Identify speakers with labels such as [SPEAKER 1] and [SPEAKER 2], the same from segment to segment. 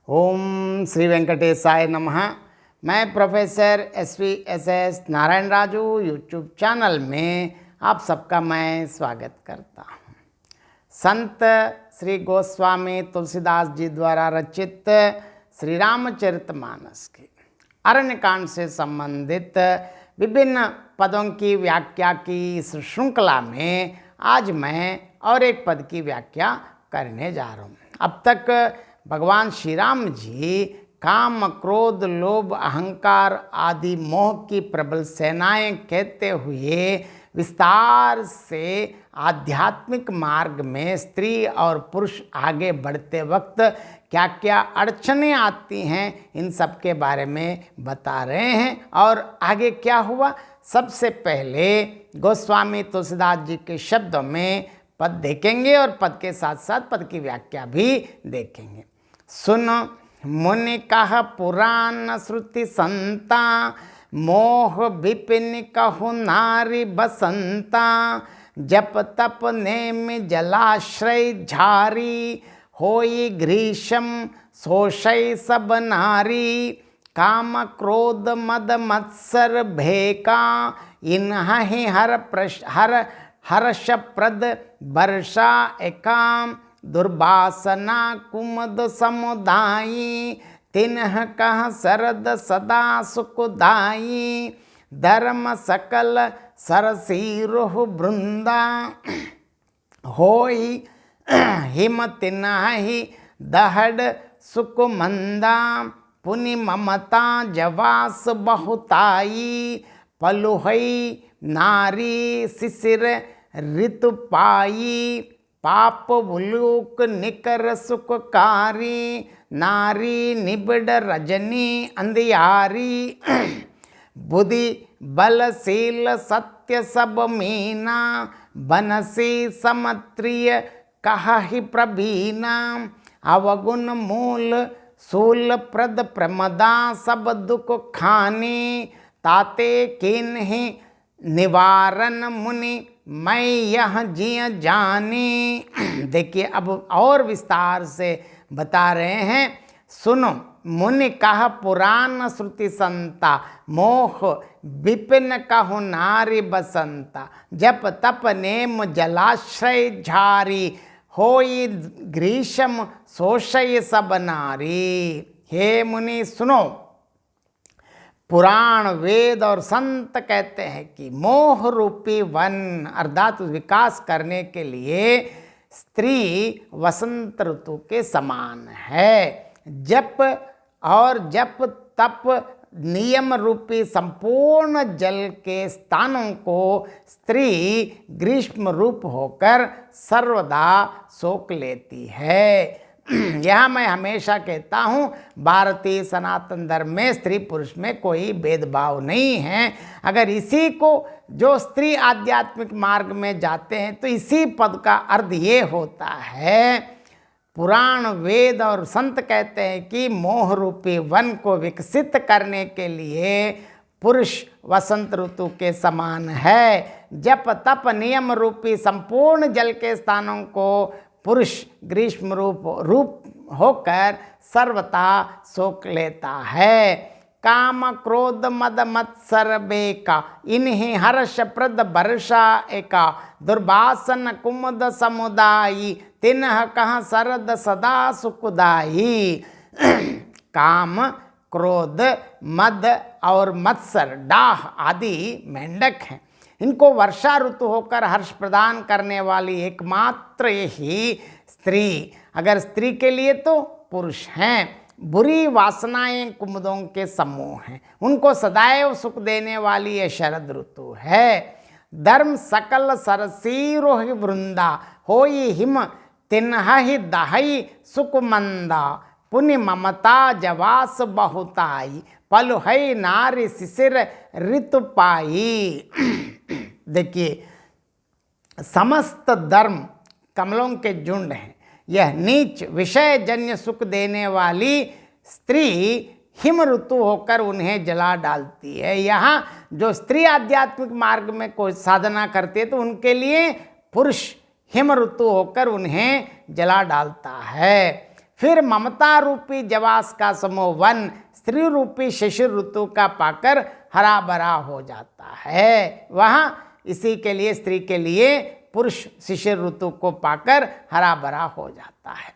[SPEAKER 1] ओम श्री वेंकटेशाय नमः। मैं professor S Narayan Raju YouTube channel में आप सबका मैं स्वागत करता हूँ। संत श्री गोस्वामी तुलसीदास जी द्वारा रचित श्री रामचरितमानस के अरण्यकांड से संबंधित विभिन्न पदों की व्याख्या की इस श्रृंखला में आज मैं और एक पद की व्याख्या करने जा रहा हूँ। अब तक भगवान श्री राम जी काम, क्रोध, लोभ, अहंकार आदि मोह की प्रबल सेनाएं कहते हुए विस्तार से आध्यात्मिक मार्ग में स्त्री और पुरुष आगे बढ़ते वक्त क्या क्या अड़चनें आती हैं इन सब के बारे में बता रहे हैं। और आगे क्या हुआ, सबसे पहले गोस्वामी तुलसीदास जी के शब्दों में पद देखेंगे और पद के साथ साथ पद की व्याख्या भी देखेंगे। सुन मुनि कह पुराण श्रुति संता, मोह विपिन कहु नारी बसंता। जप तप नेम जलाश्रय झारी, होई ग्रीष्म शोषय सब नारी। काम क्रोध मद मत्सर भेका, इन्हि हर्षप्रद वर्षा एकाम। दुर्वासना कुमद समुदायी, तिन्ह कह शरद सदा सुखदायी। धर्म सकल सरसीरुह वृंदा, होई हिम तिन्हि दहड़ सुकुमंदा। पुनि ममता जवास बहुताई, पलुहई नारी शिशिर ऋतु पाई। पाप बुलूक निकर सुखकारी, नारी निबिड़ रजनी अंधियारी। बुद्धि बलशील सत्य सब मीना, बनसी समत्रिय कहि प्रवीणा। अवगुण मूल शूल प्रद प्रमदा, सब दुख खानी। ताते किन्हि निवारण मुनि, मैं यह जिय जानी। देखिए अब और विस्तार से बता रहे हैं। सुनो मुनि कह पुराण श्रुति संता, मोह विपिन कहु नारी बसंता। जप तप नेम जलाश्रय झारी, होई ग्रीष्म शोषय सब नारी। हे मुनि सुनो, पुराण वेद और संत कहते हैं कि मोह रूपी वन अर्थात विकास करने के लिए स्त्री वसंत ऋतु के समान है। जप और जप तप नियम रूपी संपूर्ण जल के स्थानों को स्त्री ग्रीष्म रूप होकर सर्वदा सोख लेती है। यह मैं हमेशा कहता हूँ, भारतीय सनातन धर्म में स्त्री पुरुष में कोई भेदभाव नहीं है। अगर इसी को जो स्त्री आध्यात्मिक मार्ग में जाते हैं तो इसी पद का अर्थ ये होता है। पुराण वेद और संत कहते हैं कि मोह रूपी वन को विकसित करने के लिए पुरुष वसंत ऋतु के समान है। जप तप नियम रूपी संपूर्ण जल के स्थानों को पुरुष ग्रीष्म रूप होकर सर्वथा सोख लेता है। काम क्रोध मद मत्सर बेका, इन्हीं हर्ष प्रद वर्षा एका। दुर्वासन कुमुद समुदायी, तिन्ह कह शरद सदा सुखदायी। काम क्रोध मद और मत्सर डाह आदि मेंढक हैं। इनको वर्षा ऋतु होकर हर्ष प्रदान करने वाली एकमात्र यही स्त्री, अगर स्त्री के लिए तो पुरुष हैं। बुरी वासनाएं कुमुदों के समूह हैं, उनको सदैव सुख देने वाली यह शरद ऋतु है। धर्म सकल सरसीरोह वृंदा, होई हिम तिन्हि दहई सुकुमंदा। पुनि ममता जवास बहुताई, पलुहई नारी शिशिर ऋतु पाई। देखिए समस्त धर्म कमलों के झुंड हैं। यह नीच विषय जन्य सुख देने वाली स्त्री हिम ऋतु होकर उन्हें जला डालती है। यहाँ जो स्त्री आध्यात्मिक मार्ग में कोई साधना करती है तो उनके लिए पुरुष हिम ऋतु होकर उन्हें जला डालता है। फिर ममता रूपी जवास का समूह वन स्त्री रूपी शिशिर ऋतु का पाकर हरा भरा हो जाता है। वहाँ इसी के लिए स्त्री के लिए पुरुष शिशिर ऋतु को पाकर हरा भरा हो जाता है।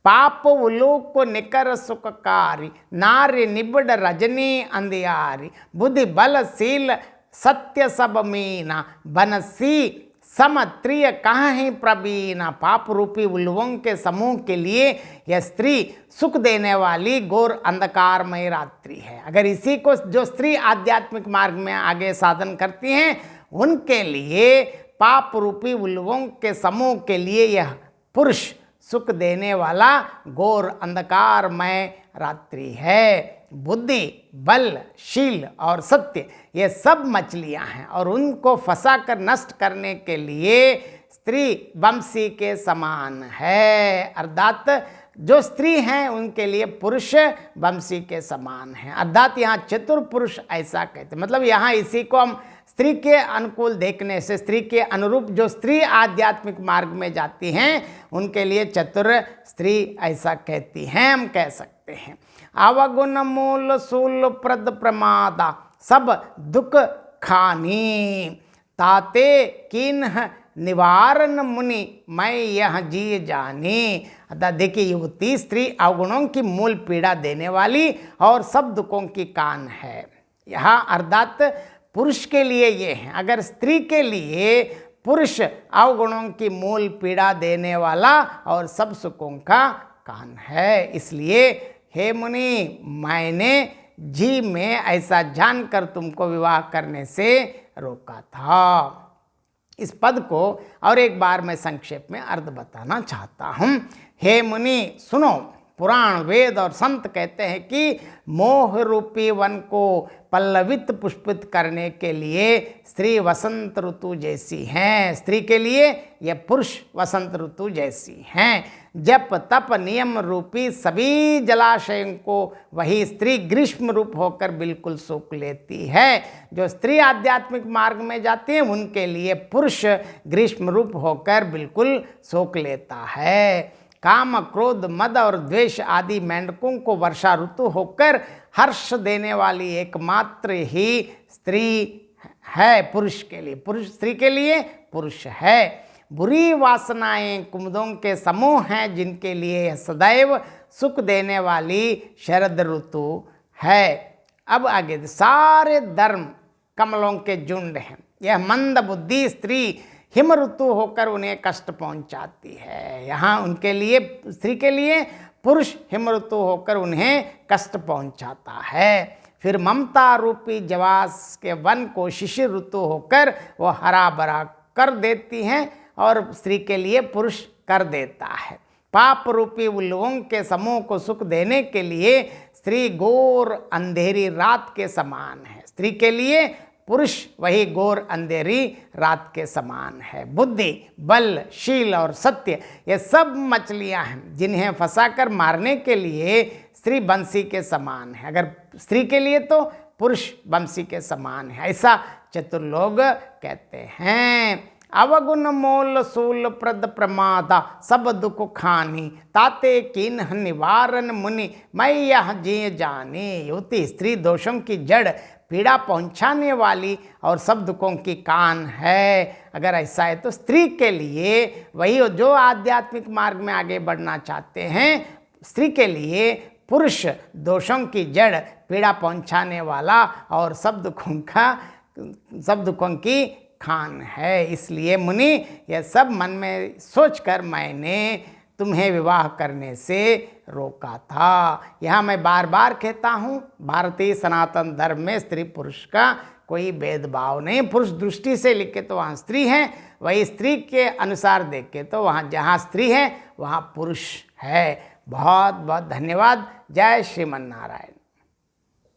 [SPEAKER 1] पाप उलोक को निकर सुखकारी नार्य निबड़ रजनी अंधियारी बुद्धि बलशील सत्य सब मीना बनसी समत्रिय कहीं प्रवीणा। पाप रूपी उल्लुओं के समूह के लिए यह स्त्री सुख देने वाली घोर अंधकारमय रात्रि है। अगर इसी को जो स्त्री आध्यात्मिक मार्ग में आगे साधन करती हैं उनके लिए पाप रूपी उल्लुओं के समूह के लिए यह पुरुष सुख देने वाला घोर अंधकारमय रात्रि है। बुद्धि बल शील और सत्य ये सब मछलियां हैं और उनको फंसाकर नष्ट करने के लिए स्त्री बंसी के समान है। अर्थात जो स्त्री हैं उनके लिए पुरुष बंसी के समान है। अर्थात यहाँ चतुर पुरुष ऐसा कहते, मतलब यहाँ इसी को हम स्त्री के अनुकूल देखने से स्त्री के अनुरूप जो स्त्री आध्यात्मिक मार्ग में जाती हैं उनके लिए चतुर स्त्री ऐसा कहती हैं, हम कह सकते हैं। अवगुण मूल सूल प्रद प्रमादा सब दुख खानी ताते किन्ह निवारण मुनि मैं यह जी जानी। अतः देखिए युवती स्त्री अवगुणों की मूल पीड़ा देने वाली और सब दुखों की कान है। यहाँ अर्थात पुरुष के लिए ये है, अगर स्त्री के लिए पुरुष अवगुणों की मूल पीड़ा देने वाला और सब सुखों का कान है। इसलिए हे मुनि मैंने जी में ऐसा जानकर तुमको विवाह करने से रोका था। इस पद को और एक बार मैं संक्षेप में अर्थ बताना चाहता हूँ। हे मुनि सुनो, पुराण वेद और संत कहते हैं कि मोह रूपी वन को पल्लवित पुष्पित करने के लिए स्त्री वसंत ऋतु जैसी हैं। स्त्री के लिए यह पुरुष वसंत ऋतु जैसी हैं। जप तप नियम रूपी सभी जलाशयों को वही स्त्री ग्रीष्म रूप होकर बिल्कुल सोख लेती है। जो स्त्री आध्यात्मिक मार्ग में जाती है उनके लिए पुरुष ग्रीष्म रूप होकर बिल्कुल सोख लेता है। काम क्रोध मद और द्वेष आदि मेंढकों को वर्षा ऋतु होकर हर्ष देने वाली एकमात्र ही स्त्री है पुरुष के लिए। पुरुष स्त्री के लिए पुरुष है। बुरी वासनाएं कुमुदों के समूह हैं जिनके लिए सदैव सुख देने वाली शरद ऋतु है। अब आगे सारे धर्म कमलों के झुंड हैं। यह मंद बुद्धि स्त्री हिम ऋतु होकर उन्हें कष्ट पहुंचाती है। यहाँ उनके लिए स्त्री के लिए पुरुष हिम ऋतु होकर उन्हें कष्ट पहुंचाता है। फिर ममता रूपी जवास के वन को शिशिर ऋतु होकर वो हरा भरा कर देती हैं और स्त्री के लिए पुरुष कर देता है। पाप रूपी उल्लुओं के समूह को सुख देने के लिए स्त्री घोर अंधेरी रात के समान है। स्त्री के लिए पुरुष वही घोर अंधेरी रात के समान है। बुद्धि बल शील और सत्य ये सब मछलियां हैं जिन्हें फंसाकर मारने के लिए स्त्री बंसी के समान है। अगर स्त्री के लिए तो पुरुष बंसी के समान है, ऐसा चतुर लोग कहते हैं। अवगुण मोल सूल प्रद प्रमादा सब दुख खानी ताते किन्ह निवारण मुनि मैं यह जी जानी। युवती स्त्री दोषों की जड़ पीड़ा पहुंचाने वाली और सब दुखों की कान है। अगर ऐसा है तो स्त्री के लिए वही जो आध्यात्मिक मार्ग में आगे बढ़ना चाहते हैं, स्त्री के लिए पुरुष दोषों की जड़ पीड़ा पहुंचाने वाला और सब दुखों की खान है। इसलिए मुनि यह सब मन में सोचकर मैंने तुम्हें विवाह करने से रोका था। यहाँ मैं बार बार कहता हूँ, भारतीय सनातन धर्म में स्त्री पुरुष का कोई भेदभाव नहीं। पुरुष दृष्टि से लिखे तो वहाँ स्त्री है, वही स्त्री के अनुसार देखे तो वहाँ जहाँ स्त्री है वहाँ पुरुष है। बहुत बहुत धन्यवाद। जय श्रीमन नारायण।